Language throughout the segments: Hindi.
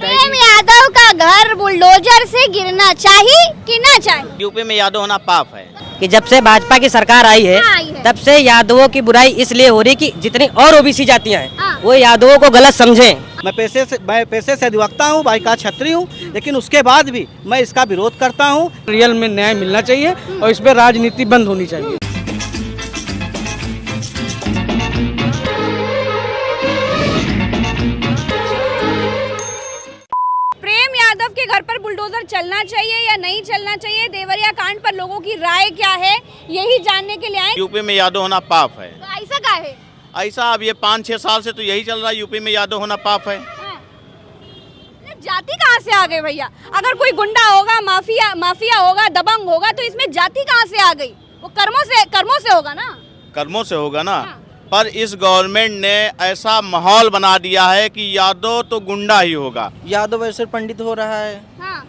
प्रेम यादव का घर बुलडोजर से गिरना चाहिए कि ना चाहिए? यूपी में यादव होना पाप है। कि जब से भाजपा की सरकार आई है तब से यादवों की बुराई इसलिए हो रही कि जितनी और ओबीसी जातियां हैं वो यादवों को गलत समझें। मैं पैसे से अधिवक्ता हूँ, भाई का छत्री हूँ, लेकिन उसके बाद भी मैं इसका विरोध करता हूँ। रियल में न्याय मिलना चाहिए और इस पर राजनीति बंद होनी चाहिए। प्रेम यादव के घर पर बुलडोजर चलना चाहिए या नहीं चलना चाहिए? देवरिया कांड पर लोगों की राय क्या है, यही जानने के लिए आए। यूपी में यादव होना पाप है। तो ऐसा क्या है? ऐसा अब ये 5-6 साल से तो यही चल रहा है, यूपी में यादव होना पाप है। जाति कहाँ से आ गई भैया? अगर कोई गुंडा होगा, माफिया होगा, दबंग होगा, तो इसमें जाति कहाँ से आ गई? वो कर्मों से होगा ना। कर्मों से होगा ना। पर इस गवर्नमेंट ने ऐसा माहौल बना दिया है कि यादव तो गुंडा ही होगा। यादव वैसे पंडित हो रहा है। हाँ।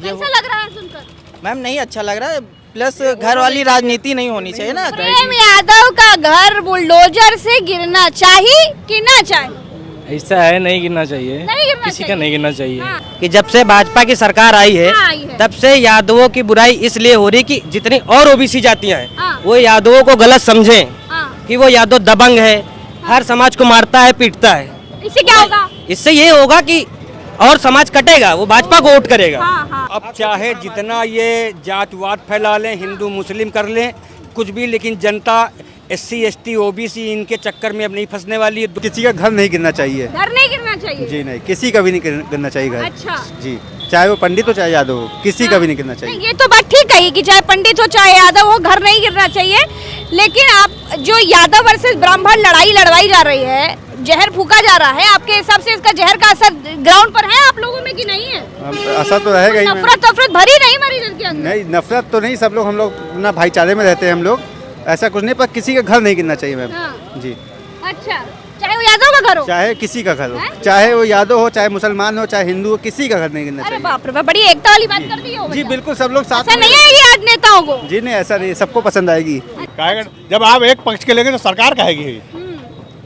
कैसा लग रहा है सुनकर? मैम नहीं अच्छा लग रहा है, प्लस घर वाली राजनीति नहीं होनी चाहिए ना। प्रेम यादव का घर बुलडोजर से गिरना चाहिए कि ना चाहिए? ऐसा है, नहीं गिरना चाहिए, नहीं गिरना किसी का नहीं गिरना चाहिए। हाँ। कि जब से भाजपा की सरकार आई है तब से यादवों की बुराई इसलिए हो रही कि जितनी और ओबीसी जातियां हैं वो यादवों को गलत समझें कि वो यादव दबंग है, हर समाज को मारता है, पीटता है। इससे क्या होगा? इससे ये होगा कि और समाज कटेगा, वो भाजपा को वोट करेगा। अब चाहे जितना ये जातवाद फैला लें, हिंदू मुस्लिम कर लें, कुछ भी, लेकिन जनता SC ST OBC इनके चक्कर में अब नहीं फंसने वाली है। किसी का घर नहीं गिरना चाहिए। घर नहीं गिरना चाहिए? जी नहीं, किसी का भी नहीं गिरना चाहिए घर। अच्छा जी, चाहे वो पंडित हो चाहे यादव हो, किसी का भी नहीं गिरना चाहिए। ये तो बात ठीक कही कि चाहे पंडित हो चाहे यादव हो, घर नहीं गिरना चाहिए। लेकिन आप जो यादव वर्सेस ब्राह्मण लड़ाई लड़वाई जा रही है, जहर फूका जा रहा है, आपके हिसाब से इसका जहर का असर ग्राउंड पर है आप लोगों में कि नहीं है? असर तो रहेगा ही। नफरत भरी नहीं हमारी दिल के अंदर? नहीं, नफरत तो नहीं, सब लोग हम लोग ना भाईचारे में रहते हैं हम लोग, ऐसा कुछ नहीं, पर किसी का घर नहीं गिरना चाहिए मैम। जी अच्छा, चाहे वो यादव का घर हो, चाहे किसी का घर हो, चाहे वो यादव हो, चाहे मुसलमान हो, चाहे हिंदू हो, किसी का घर नहीं गिरना चाहिए। अरे बाप रे, बड़ी एकता वाली बात कर दी हो। जी बिल्कुल, सब लोग साथ। ऐसा नहीं आएगी आज नेताओं को? जी नहीं, ऐसा नहीं, सबको पसंद आएगी। जब आप एक पक्ष के लेंगे तो सरकार कहेगी,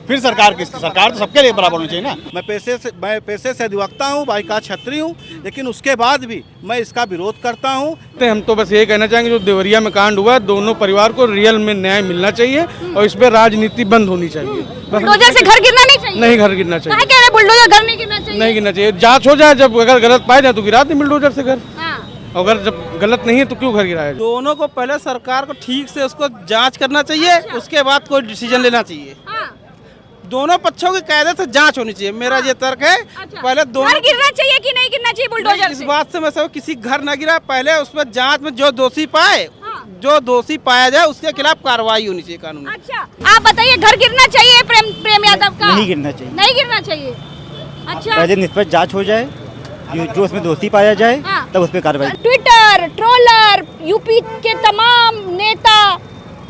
फिर सरकार किसकी? सरकार तो सबके लिए बराबर होनी चाहिए ना। मैं पैसे से अधिवक्ता हूँ, भाई का छत्री हूँ, लेकिन उसके बाद भी मैं इसका विरोध करता हूँ। हम तो बस ये कहना चाहेंगे जो देवरिया में कांड हुआ, दोनों परिवार को रियल में न्याय मिलना चाहिए और इस पर राजनीति बंद होनी चाहिए। बुलडोजर से घर गिरना नहीं चाहिए? नहीं, घर गिरना चाहिए। कह रहे बुलडोजर घर नहीं गिरना चाहिए? नहीं गिरना चाहिए, जांच हो जाए, जब अगर गलत पाए जाए तो गिरा दे बुलडोजर से घर। अगर जब गलत नहीं है तो क्यों घर गिराया? दोनों को पहले सरकार को ठीक से उसको जांच करना चाहिए, उसके बाद कोई डिसीजन लेना चाहिए। दोनों पक्षों की कायदे से जांच होनी चाहिए, मेरा ये तर्क है। पहले दोनों घर गिरना चाहिए कि नहीं गिरना चाहिए बुलडोजर? इस बात से मैं सब किसी घर न गिरा, पहले उस पर जांच में जो दोषी पाया जाए उसके खिलाफ कार्रवाई होनी चाहिए कानून। अच्छा, आप बताइए, घर गिरना चाहिए प्रेम यादव का? नहीं गिरना चाहिए। नहीं गिरना चाहिए? अच्छा, पहले निष्पक्ष जांच हो जाए, जो उसमें दोषी पाया जाए तब उस पर कार्रवाई। ट्विटर ट्रोलर, यूपी के तमाम नेता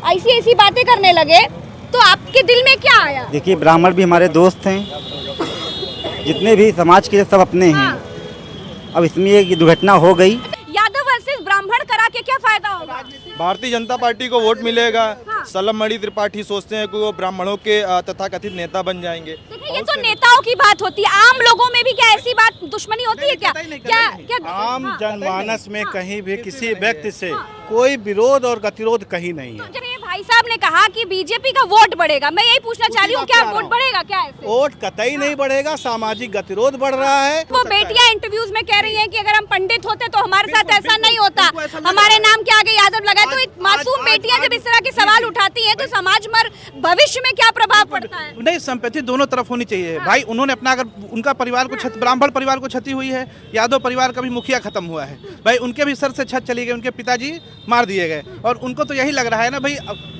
ऐसी बातें करने लगे, तो आपके दिल में क्या आया? देखिए, ब्राह्मण भी हमारे दोस्त हैं, जितने भी समाज के सब अपने हैं। अब इसमें ये दुर्घटना हो गई। यादव वर्सेस ब्राह्मण करा के क्या फायदा होगा? भारतीय जनता पार्टी को वोट मिलेगा। सलमणि त्रिपाठी सोचते हैं कि वो ब्राह्मणों के तथाकथित नेता बन जाएंगे। देखिए, ये तो नेताओं की बात होती है, आम लोगों में भी क्या ऐसी बात दुश्मनी होती है क्या? आम जनमानस में कहीं भी किसी व्यक्ति से कोई विरोध और गतिरोध कहीं नहीं है। जब ये भाई साहब ने कहा कि बीजेपी का वोट बढ़ेगा, मैं यही पूछना चाह रही हूँ, क्या वोट बढ़ेगा? क्या ऐसे? वोट कतई नहीं बढ़ेगा, सामाजिक गतिरोध बढ़ रहा है। वो बेटियां इंटरव्यूज में कह रही हैं कि अगर हम पंडित होते तो हमारे साथ ऐसा नहीं होता, हमारे नाम के आगे यादव लगाए। तो मासूम बेटियां जब इस तरह के सवाल उठाती हैं तो समाज पर भविष्य में क्या प्रभाव पड़ता है? नहीं, संपत्ति दोनों तरफ होनी चाहिए भाई। उन्होंने अपना, अगर उनका परिवार को ब्राह्मण परिवार को क्षति हुई है, यादव परिवार का भी मुखिया खत्म हुआ है भाई, उनके भी सर से छत चली गई, उनके पिताजी मार दिए गए, और उनको तो यही लग रहा है ना भाई,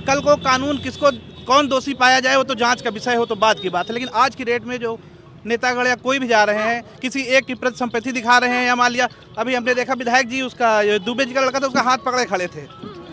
कल को कानून किसको कौन दोषी पाया जाए वो तो जांच का विषय हो, तो बात की बात है। लेकिन आज की डेट में जो नेतागण या कोई भी जा रहे हैं, किसी एक की प्रति संपत्ति दिखा रहे हैं, या मान लिया अभी हमने देखा विधायक जी, उसका दुबे जी का लड़का था, उसका हाथ पकड़े खड़े थे।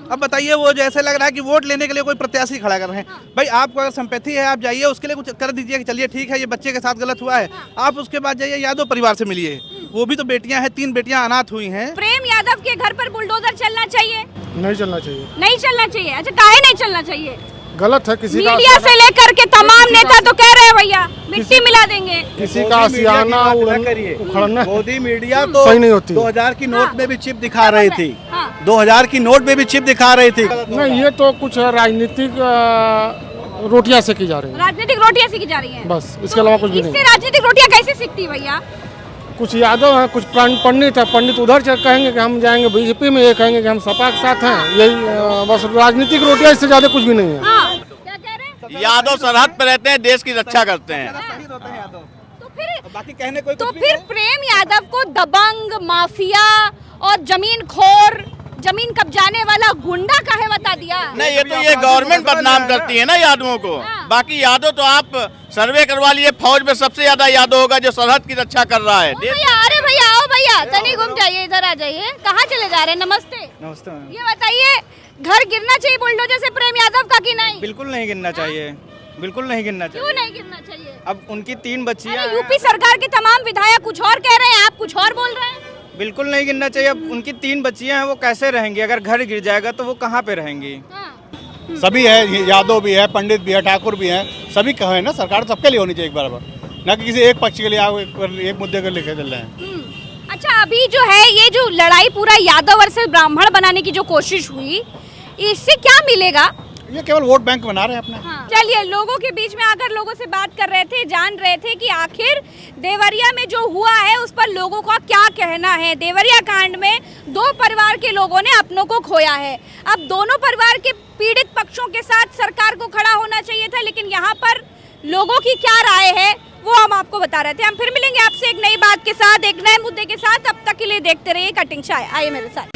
अब बताइए, वो जैसे लग रहा है कि वोट लेने के लिए कोई प्रत्याशी खड़ा कर रहे हैं। भाई, आपको अगर संपत्ति है, आप जाइए, उसके लिए कुछ कर दीजिए कि चलिए ठीक है, ये बच्चे के साथ गलत हुआ है, आप उसके बाद जाइए यादव परिवार से मिलिए, वो भी तो बेटियां हैं, 3 बेटियां अनाथ हुई हैं। प्रेम यादव के घर पर बुलडोजर चलना चाहिए? नहीं चलना चाहिए। नहीं चलना चाहिए? अच्छा, काहे नहीं चलना चाहिए? गलत है। किसी का मीडिया से लेकर के तमाम नेता तो कह रहे हैं भैया मिट्टी मिला देंगे। किसी का आशियाना उखड़ना मोदी मीडिया तो सही नहीं होती। 2000 की नोट में भी चिप दिखा रही थी। हाँ। 2000 की नोट में भी चिप दिखा रही थी। नहीं, ये तो कुछ राजनीतिक रोटियां सेकी जा रही है, राजनीतिक रोटियां सीखी जा रही हैं। बस इसके अलावा कुछ भी नहीं। इससे राजनीतिक रोटियां कैसे सीखती भैया? कुछ यादव हैं, कुछ पंडित है, पंडित उधर कहेंगे कि हम जाएंगे बीजेपी में, ये कहेंगे कि हम सपा के साथ हैं। यही बस राजनीतिक रोटियां, इससे ज्यादा कुछ भी नहीं है। क्या कह रहे हैं? यादव सरहद पे रहते हैं, देश की रक्षा करते हैं। तो फिर प्रेम यादव को दबंग, माफिया और जमीन खोर, जमीन कब्जाने वाला गुंडा काहे बता दिया? नहीं, ये गवर्नमेंट बदनाम करती है ना यादवों को। बाकी यादव तो आप सर्वे करवा लिए, फौज में सबसे ज्यादा यादव होगा जो सरहद की रक्षा कर रहा है। भैया, अरे भैया आओ भैया, तनी घूम जाइए, इधर आ जाइए। कहाँ चले जा रहे हैं? नमस्ते। नमस्ते। ये बताइए, घर गिरना चाहिए बुलडोजर से प्रेम यादव का कि नहीं? बिल्कुल नहीं गिरना चाहिए, बिल्कुल नहीं गिरना चाहिए। क्यों नहीं गिरना चाहिए? अब उनकी 3 बच्चियां हैं। यूपी सरकार के तमाम विधायक कुछ और कह रहे हैं, आप कुछ और बोल रहे हैं। बिल्कुल नहीं गिरना चाहिए। अब उनकी 3 बच्चियां हैं, वो कैसे रहेंगी? अगर घर गिर जाएगा तो वो कहाँ पे रहेंगी? सभी है, यादव भी है, पंडित भी है, ठाकुर भी है, सभी कहे ना, सरकार सबके लिए होनी चाहिए एक बराबर, न कि किसी एक पक्ष के लिए आप एक मुद्दे को लेकर चल रहे हैं। अच्छा, अभी जो है ये जो लड़ाई पूरा यादव वर्सेस ब्राह्मण बनाने की जो कोशिश हुई, इससे क्या मिलेगा? ये केवल वोट बैंक बना रहे हैं अपना। हाँ। चलिए, लोगों के बीच में आकर लोगों से बात कर रहे थे, जान रहे थे कि आखिर देवरिया में जो हुआ है उस पर लोगों का क्या कहना है। देवरिया कांड में 2 परिवार के लोगों ने अपनों को खोया है। अब दोनों परिवार के पीड़ित पक्षों के साथ सरकार को खड़ा होना चाहिए था, लेकिन यहाँ पर लोगों की क्या राय है वो हम आपको बता रहे थे। हम फिर मिलेंगे आपसे एक नई बात के साथ, एक नए मुद्दे के साथ। अब तक के लिए देखते रहिए कटिंग चाय। आइए मेरे साथ।